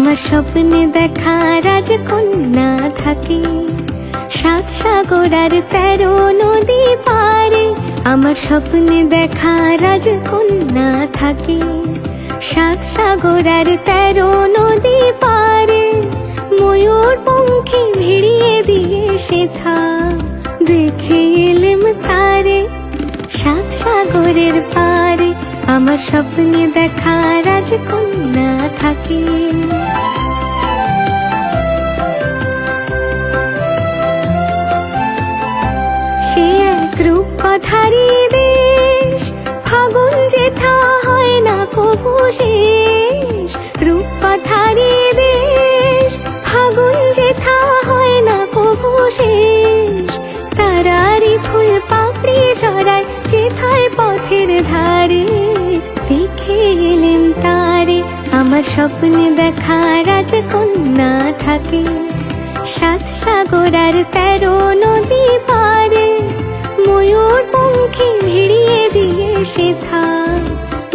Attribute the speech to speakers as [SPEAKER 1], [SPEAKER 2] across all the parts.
[SPEAKER 1] আমার স্বপ্নে দেখা রাজকন্যা থাকে, 7 সাগর আর 13 নদী পারে। আমার স্বপ্নে দেখা রাজকন্যা থাকে, 7 সাগর আর 13 নদী পারে। ময়ূর পঙ্খী ভিড়িয়ে দিয়ে সেথা দেখে এলেম তারে, 7 সাগরের পারে। আমার স্বপ্নে দেখা রাজকন্যা থাকে। সে এক রূপকথারই দেশ, ফাগুন যেথা হয় না কবু শেষ। রূপকথারই দেশ, ফাগুন যেথা হয় না কবু শেষ। তারারি ফুল পাপড়ি ঝরায় যেথায় পথের ধারে, দেখে এলেম তারে। আমার স্বপ্নে দেখা রাজকন্যা থাকে, 7 সাগর আর 13 নদী পারে। ময়ূর পঙ্খী ভিড়িয়ে দিয়ে সেথা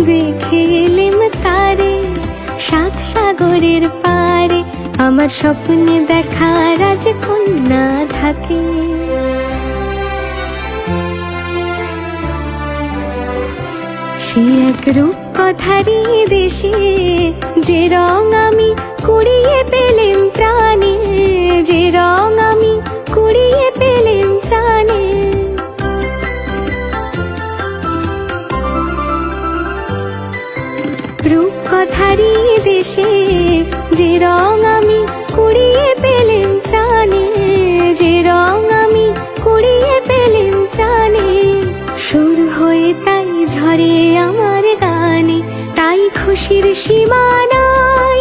[SPEAKER 1] দেখে এলেম তারে, 7 সাগরের পারে। আমার স্বপ্নে দেখা রাজকন্যা থাকে। সে এক রূপকথারই দেশে, যে রং আমি কুড়িয়ে পেলেম প্রাণে, যে রং আমি কুড়িয়ে পেলেম প্রাণে। রূপকথারই দেশে, যে রং আমি কুড়িয়ে পেলেম প্রাণে, যে রং আমি কুড়িয়ে পেলেম প্রাণে। সুর হয়ে তাই ঝরে আমার গানে, তাই খুশির সীমা নাই।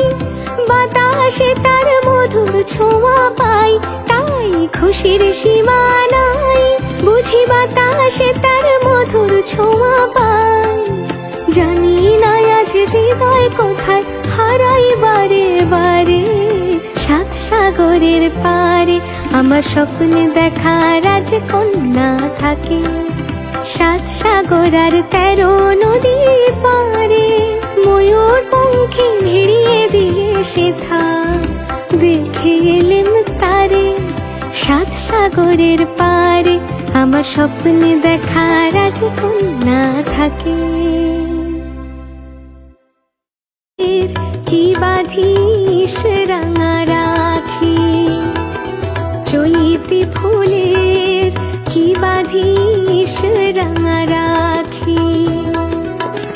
[SPEAKER 1] বাতাসে তার মধুর ছোঁয়া পাই, তাই খুশির সীমা নাই। বুঝি বাতাসে তার মধুর ছোঁয়া পাই। জানি না আজ হৃদয় কোথায় হারাই বারে বারে, 7 সাগরের পারে। আমার স্বপ্নে দেখা রাজকন্যা থাকে, 7 সাগর আর 13 নদী পারে। ময়ূর পঙ্খী ভিড়িয়ে দিয়ে সেথা দেখে এলেম তারে, 7 সাগরের পারে। আমার স্বপ্নে দেখা রাজকন্যা থাকে। কি বাঁধিস রাঙা রাখি, চৈতি ফুলের কি বাঁধিস রাঙা রাখি।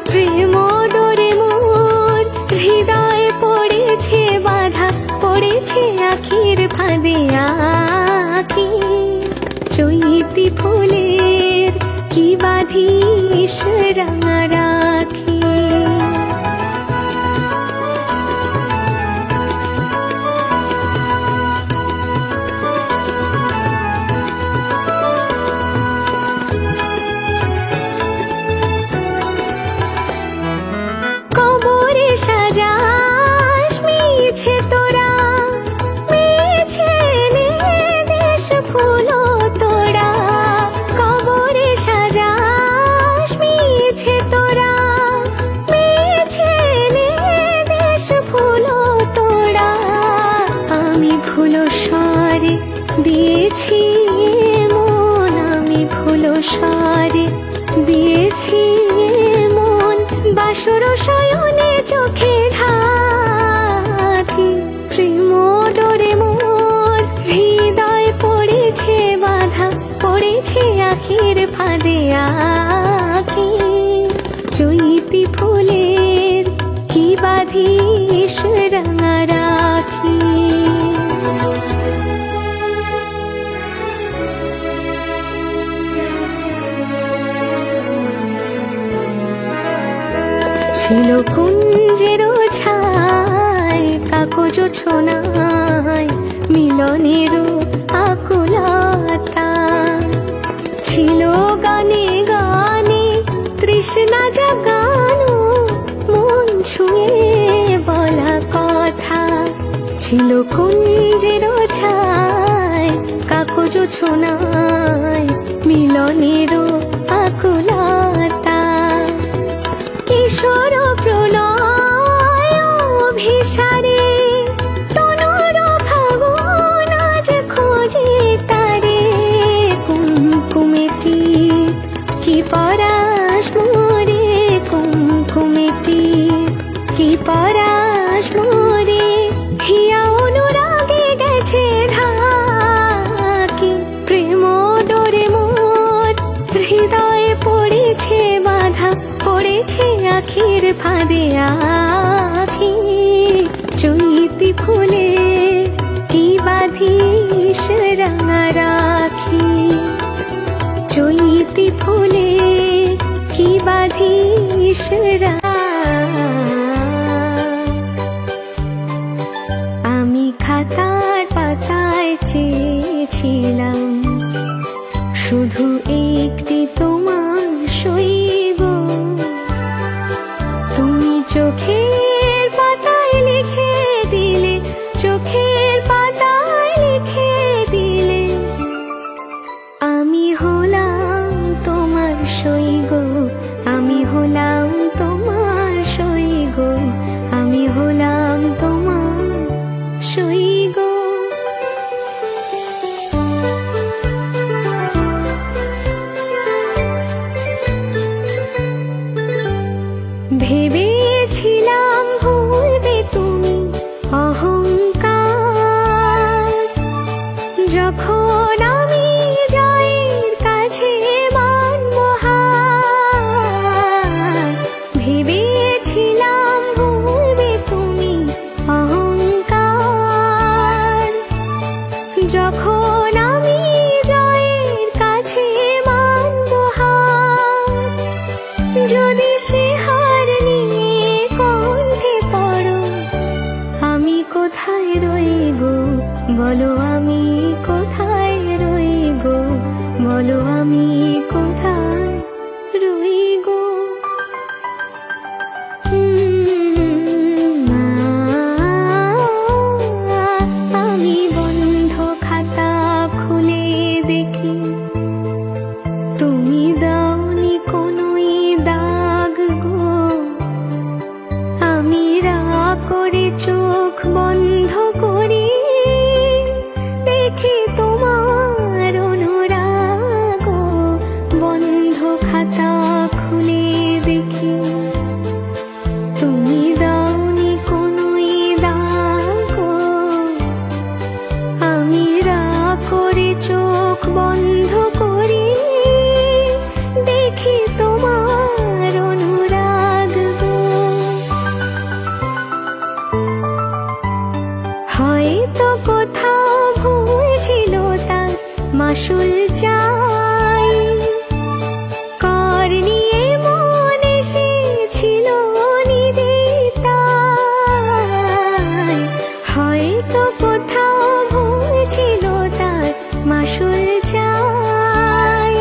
[SPEAKER 1] প্রেম ডোরে মোর হৃদয় পড়েছে বাধা, পড়েছে আখির ফাঁদে আখি। চৈতি ফুলের কি বাঁধিস রাঙা রাখি। সাজাস মিছে তোরা, মিছে দেশ ফুলো তোরা। কবরে সাজাস মিছে তোরা, মিছে দেশ ফুলো তোরা। আমি ফুলো স্বরে দিয়েছি মন, আমি ফুলো স্বরে দিয়েছি মন। বাসর শয়নে চোখে ঢাকি, প্রেম ডোরে মোর হৃদয় পড়েছে বাধা, পড়েছে আখির ফাঁদে আখি। চৈতি ফুলের কি বাঁধিস রাঙা রাখি। ছিল কুঞ্জের ছায় কাগজ ছোনায়, মিলনের আকুলতা। ছিল গানে গানে তৃষ্ণা জাগানো, মন ছুঁয়ে বলা কথা। ছিল কুঞ্জের ছায় কাগজ ছোনায়, মিলনের আকুলতা। কিশোর প্রণয় অভিসারে আখির ফাঁদে আখি চৈতি ফুলে কি বাঁধিস রাঙা রাখি চৈতি ফুলে কি বাঁধিস আমি খাতার পাতায় চেয়েছিলাম শুধু একটি তোমার সই গো তুমি চোখের পাতায় লিখে দিলে চোখের পাতায় লিখে দিলে আমি হলাম তোমার সই গো আমি হলাম তোমার সই গো আমি হলাম তোমার সই গো ভেবেছিলাম ভুলবে তুমি অহংকার যখন আমি জয়ের কাছে মানব হার ভেবেছিলাম ভুলবে তুমি অহংকার যখন আমি জয়ের কাছে মানব হার যদি সে হার নিয়ে কণ্ঠে পড়ো আমি কোথায় রই গো বলো আমি কোথায় রই গো বলো আমি কোথায় রই গো আমি বন্ধ খাতা খুলে দেখি তুমি দাওনি কোনোই দাগ গো আমি রাগ করে চোখ বন্ধ করি দেখি তোমার অনুরাগ বন্ধ খাতা খুলে দেখি তুমি দাওনি কোনোই দাগ আমি রাগ করে চোখ বন্ধ করি দেখি তোমার অনুরাগ গো হয়তো কোথাও ভুল ছিল তার মাসুল চাই কর নিয়ে মন এসেছিল নিজে তাই হয়তো কোথাও ভুল ছিল তার মাসুল চাই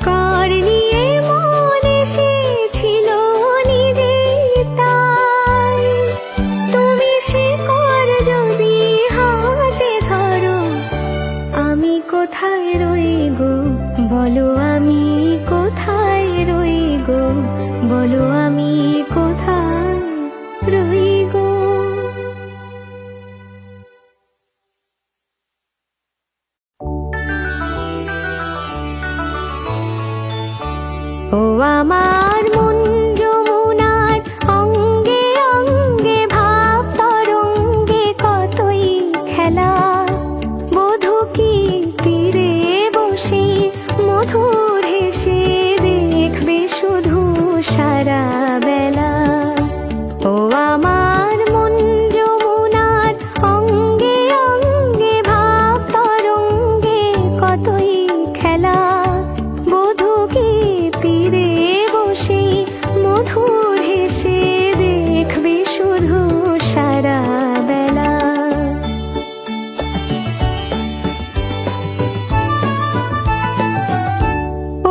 [SPEAKER 1] কর নিয়ে মন এসেছিল নিজে তাই তুমি সে কর যদি হাতে ধরো আমি কোথায় রই গো বলো আমি কোথায় রই গো বলো আমি কোথায় রই গো ও আমার মন যমুনার অঙ্গে অঙ্গে ভাব তরঙ্গে কতই খেলা বধূ কি তীরে বসে মধুর হেসে দেখবে শুধু সারা বেলা ও আমার মন যমুনার অঙ্গে অঙ্গে ভাব তরঙ্গে কতই খেলা বধূ কি তীরে বসে মধুর হেসে দেখবে শুধু সারা বেলা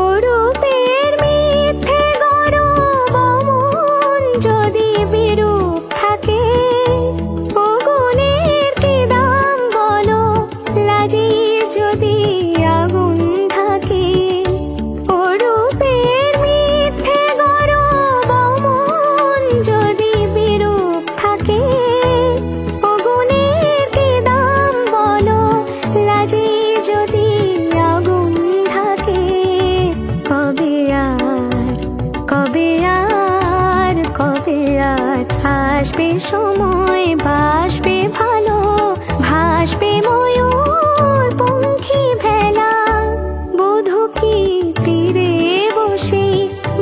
[SPEAKER 1] অরূপের মিথ্যে গরব মন যদি বিরূপ থাকে ও গুণের কি দাম বলো লাজে যদি আগুন থাকে অরূপের মিথ্যে গরব মন যদি বিরূপ থাকে ও গুণের কি দাম বলো লাজে যদি আগুন থাকে কবে আর কবে আর কবে আর আসবে সময় ভাসবে ভালো ভাসবে ময়ূর পঙ্খী ভেলা বধূ কি তীরে বসে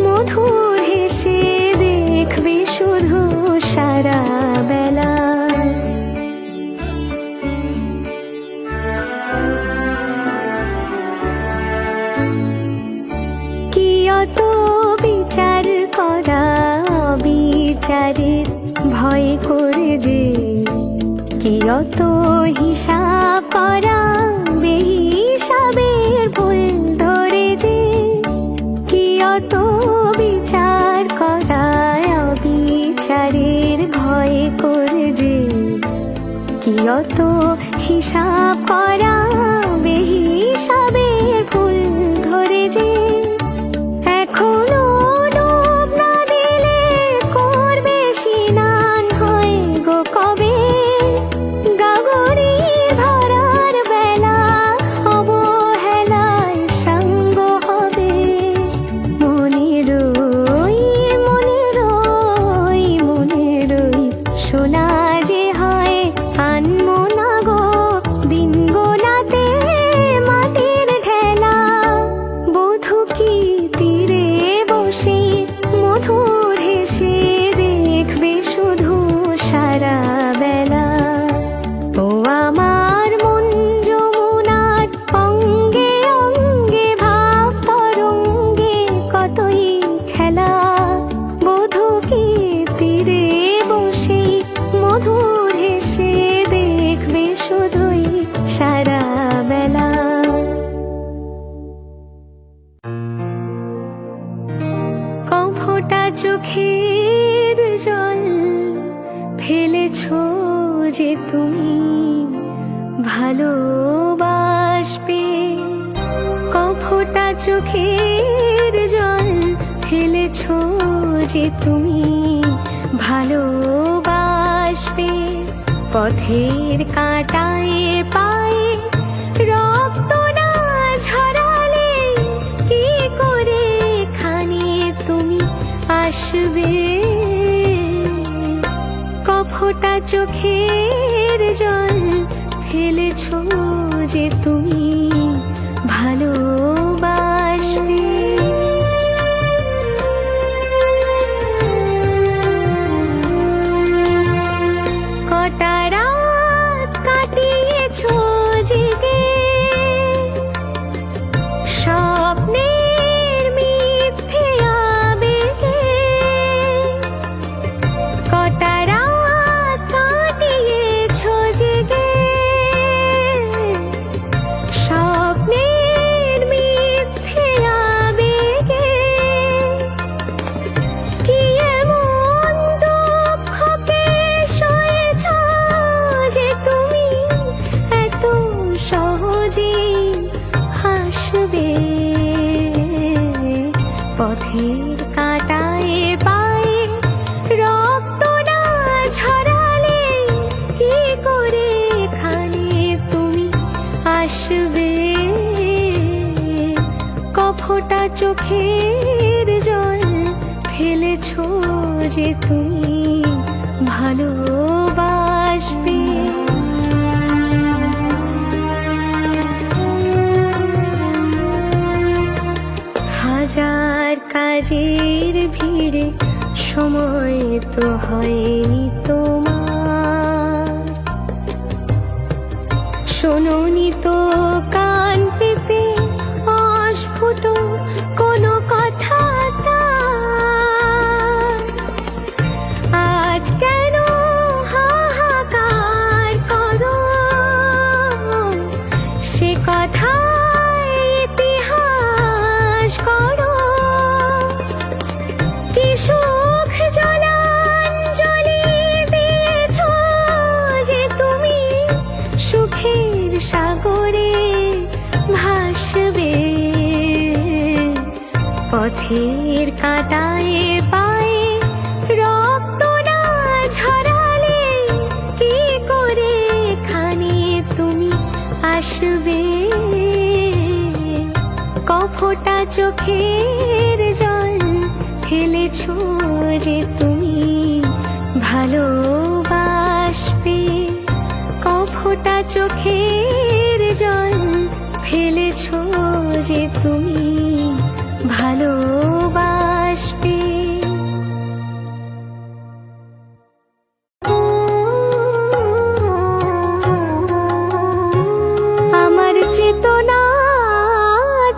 [SPEAKER 1] মধুর হেসে অত হিসাব করা বেহিসাবের ভুল ধরে যে, কি অত বিচার করা অবিচারের ভয় করে যে, কি অত হিসাব করা বেহিসাবের ভুল ধরে যে, এখনো ডুব না দিলে করবে স্নান হয় গো কবে, গাগরি ধরার বেলা অবহেলায় সঙ্গ হবে। মনেরই সোনা যে হয় আনমো না গো, দিন গোনাতে মাটির ঢেলা। বধূ কি তীরে বসে মধুর হেসে দেখবে শুধু সারা বেলা। ও আমার মন যমুনার অঙ্গে অঙ্গে ভাব তরঙ্গে কতই খেলা। বধূ কি তীরে বসে মধুর হেসে দেখবে শুধুই সারা বেলা। কফোটা চোখের জল ফেলেছো যে তুমি ভালোবাসবে, কফোটা চোখের জল ফেলেছো যে তুমি ভালোবাসবে। পথের কাঁটায় পায়ে রক্ত না ঝরালে কি করে এখানে তুমি আসবে। কফোটা চোখের জল ফেলেছো যে তুমি ভালোবাসবে। কটা রাত কাটিয়েছো জেগে স্বপ্নের মিথ্যে আবেগে। কটা রাত কাটিয়েছো জেগে স্বপ্নের মিথ্যে আবেগে। কি এমন দুঃখকে সয়েছ যে তুমি এত সহজে হাসবে। পথের কাঁটায় পায়ে রক্ত না ঝরালে কি করে এখানে তুমি আসবে। কফোটা চোখের জল ফেলেছো যে তুমি ভালোবাসবে। হাজার কাজের ভিড়ে সময় তো হয়নি তোমার, শোনোনি তো কান পেতে অস্ফুট কোনো কথা তার। আজ কেন হাহাকার করো সে কথা ইতিহাস করো। কি সুখ জলাঞ্জলি দিয়েছো যে তুমি সুখের সাগরে ভাসবে। পথের কাঁটায় পায়ে রক্ত না ঝরালে কি করে এখানে তুমি আসবে। কফোটা চোখের জল ফেলেছো যে তুমি ভালোবাসবে। কফোটা চোখের জল ফেলেছো যে তুমি ভালোবাসবে। আমার চেতনা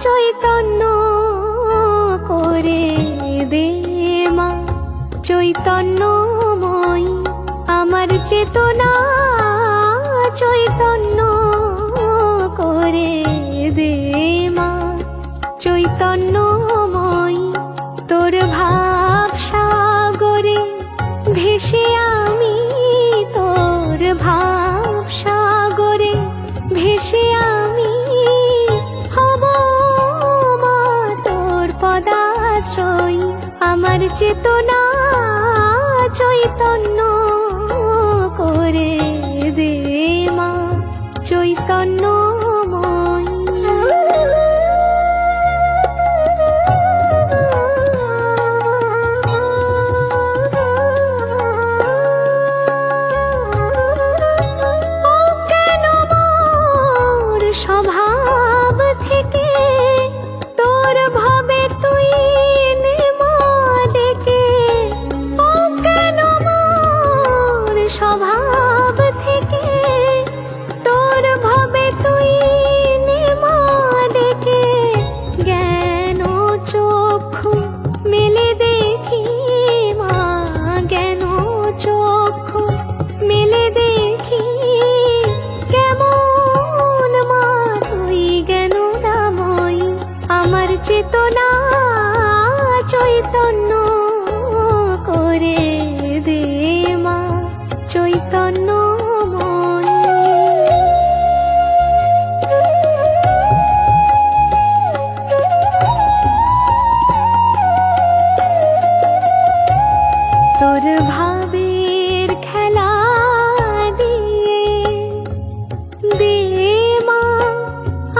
[SPEAKER 1] চৈতন্য করে দে মা, চৈতন্যময় আমার চেতনা ভেসে আমি তোর ভাব সাগরে, ভেসে আমি হব মা তোর পদাশ্রয়ী। আমার চেতনা চৈতন্য করে দে মা চৈতন্যময়ী। স্বভাব থেকে তোর ভাবে তুই নে মা ডেকে, অজ্ঞান মোর স্বভাব থেকে তোর ভাবে তুই নে মা ডেকে। জ্ঞান চক্ষু মেলে দেখি মা, জ্ঞান চক্ষু মেলে দেখি কেমন মা তুই জ্ঞানদাময়ী। আমার চেতনা চৈতন্য করে দে মা চৈতন্যময়ী। তোর ভাবের খেলা দিয়ে দে মা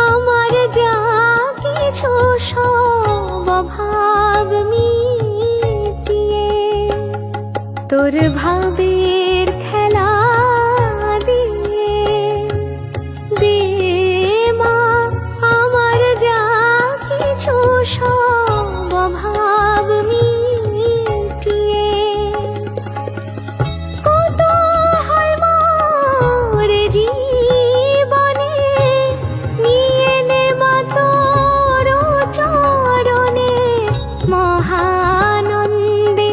[SPEAKER 1] আমার যা কিছু সব ভাব মিটিয়ে। তোর ভাবের খেলা দিয়ে দে মা আমার যা কিছু সব ভাব মিটিয়ে। কত হয় মোর জীবনে নিয়ে নে মা তোর চরণে, মহানন্দে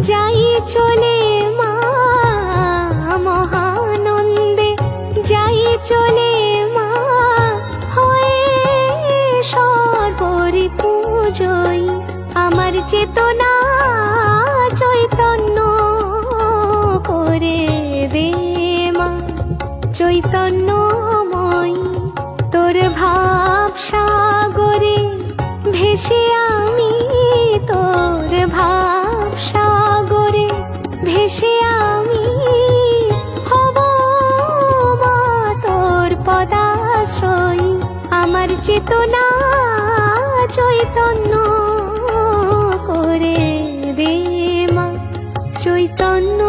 [SPEAKER 1] যাই চলে মা, মহানন্দে যাই চলে মা হয়ে সর্বরি পূজয়ী। আমার চেতনা চৈতন্য করে দে মা চৈতন্যময়ী। তোর ভাব সাগরে ভেসে আমি, তোর ভাব সাগরে ভেসে আমি হব মা তোর পদাশ্রয়ী। আমার চেতনা চৈতন্য করে দে মা চৈতন্য।